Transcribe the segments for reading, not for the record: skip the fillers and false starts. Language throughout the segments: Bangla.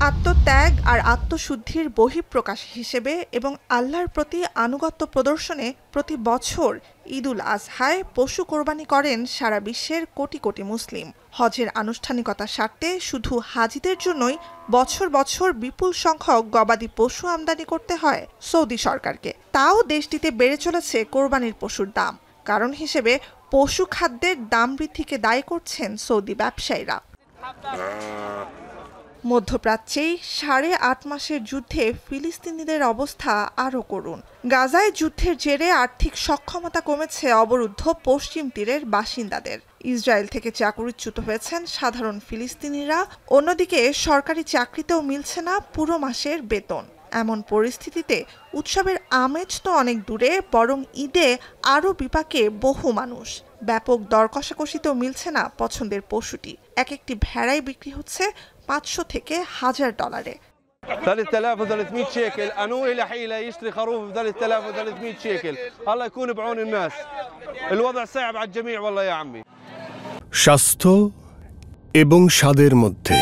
আত্মত্যাগ আর আত্মশুদ্ধির বহিঃপ্রকাশ হিসেবে এবং আল্লাহর প্রতি আনুগত্য প্রদর্শনে প্রতি বছর ঈদুল আজহায় পশু কোরবানি করেন সারা বিশ্বের কোটি কোটি মুসলিম। হজের আনুষ্ঠানিকতার স্বার্থে শুধু হাজিদের জন্যই বছর বছর বিপুল সংখ্যক গবাদি পশু আমদানি করতে হয় সৌদি সরকারকে। তাও দেশটিতে বেড়ে চলেছে কোরবানির পশুর দাম। কারণ হিসেবে পশু খাদ্যের দাম বৃদ্ধিকে দায়ী করছেন সৌদি ব্যবসায়ীরা। মধ্যপ্রাচ্যেই 8.5 মাসের যুদ্ধে ফিলিস্তিনিদের অবস্থা আরও করুণ। গাজায় যুদ্ধের জেরে আর্থিক সক্ষমতা কমেছে অবরুদ্ধ পশ্চিম তীরের বাসিন্দাদের। ইসরায়েল থেকে চাকরিচ্যুত হয়েছেন সাধারণ ফিলিস্তিনিরা। অন্যদিকে সরকারি চাকরিতেও মিলছে না পুরো মাসের বেতন। এমন পরিস্থিতিতে উৎসবের আমেজ তো অনেক দূরে, বরং ঈদে আরও বিপাকে বহু মানুষ। ব্যাপক দর কষাকষিতেও মিলছে না পছন্দের পশুটি। এক একটি ভেড়াই বিক্রি হচ্ছে 500 থেকে $1000। 3300 شيكل أنوي لحيلة يشتري خروف ب 3300 شيكل الله يكون بعون الناس الوضع صعب على الجميع والله يا عمي। স্বাস্থ্য এবং স্বাদের মধ্যে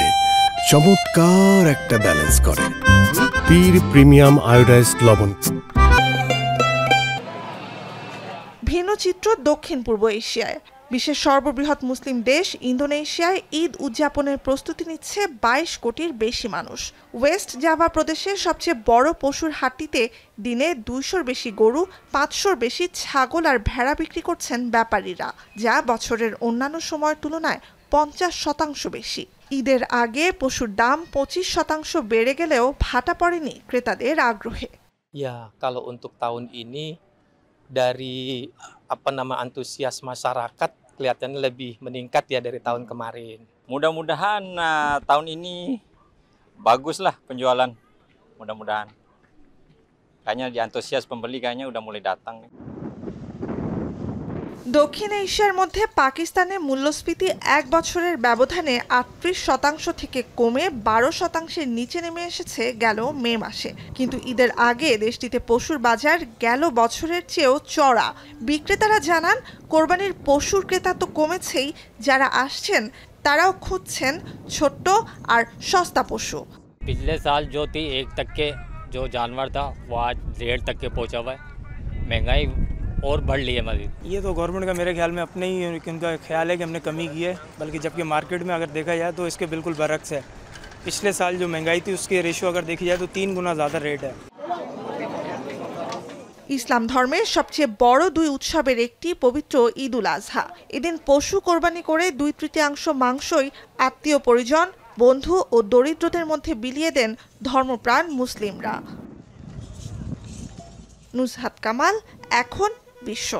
চমৎকার একটা ব্যালেন্স করে পীর প্রিমিয়াম আয়োডাইজড লবণ। ভিন্ন চিত্র দক্ষিণ পূর্ব এশিয়ায়। বিশ্বের সর্ববৃহৎ মুসলিম দেশ ইন্দোনেশিয়ায় ঈদ উদযাপনের প্রস্তুতি নিচ্ছে 22 কোটির বেশি মানুষ। ওয়েস্ট জাভা প্রদেশের সবচেয়ে বড় পশুর হাটটিতে দিনে 200-র বেশি গরু, 500-র বেশি ছাগল আর ভেড়া বিক্রি করছেন ব্যাপারীরা, যা বছরের অন্যান্য সময়ের তুলনায় 50% বেশি। ঈদের আগে পশুর দাম 25% বেড়ে গেলেও ভাটা পড়েনি ক্রেতাদের আগ্রহে। Ya, kalau untuk tahun ini dari antusias masyarakat kelihatannya lebih meningkat ya dari tahun kemarin. Mudah-mudahan tahun ini baguslah penjualan. Mudah-mudahan. Kayaknya di antusias pembeli kayaknya udah mulai datang. দক্ষিণ এশিয়ার মধ্যে পাকিস্তানে মূল্যস্ফীতি এক বছরের ব্যবধানে 38% থেকে কমে 12%-এর নিচে নেমে এসেছে গেল মে মাসে। কিন্তু ঈদের আগে দেশটিতে পশুর বাজার গেল বছরের চেয়েও চড়া। বিক্রেতারা জানান, কোরবানির পশুর ক্রেতা তো কমেছেই, যারা আসছেন তারাও খুঁজছেন ছোট্ট আর সস্তা পশু। पिछले साल जो थी 1 तक के जो जानवर था वो आज 1.5 तक के पहुंचा हुआ है। महंगाई और बढ़ ली है मजीद। ये तो गवर्नमेंट का मेरे ख्याल में अपने ही उनका ख्याल है कि हमने कमी की है, बल्कि जबकि मार्केट में अगर देखा जाए तो इसके बिल्कुल बरक्स है। पिछले साल जो महंगाई थी उसके रेशियो अगर देखी जाए तो 3 गुना ज़्यादा रेट है। ইসলাম ধর্মের সবচেয়ে বড় 2 উৎসবের একটি পবিত্র ঈদুল আজহা। এদিন পশু কোরবানি করে 2/3 মাংসই আত্মীয় পরিজন, বন্ধু ও দরিদ্রদের মধ্যে বিলিয়ে দেন ধর্মপ্রাণ মুসলিমরা। নুজহাত কামাল, এখন বিশ্ব।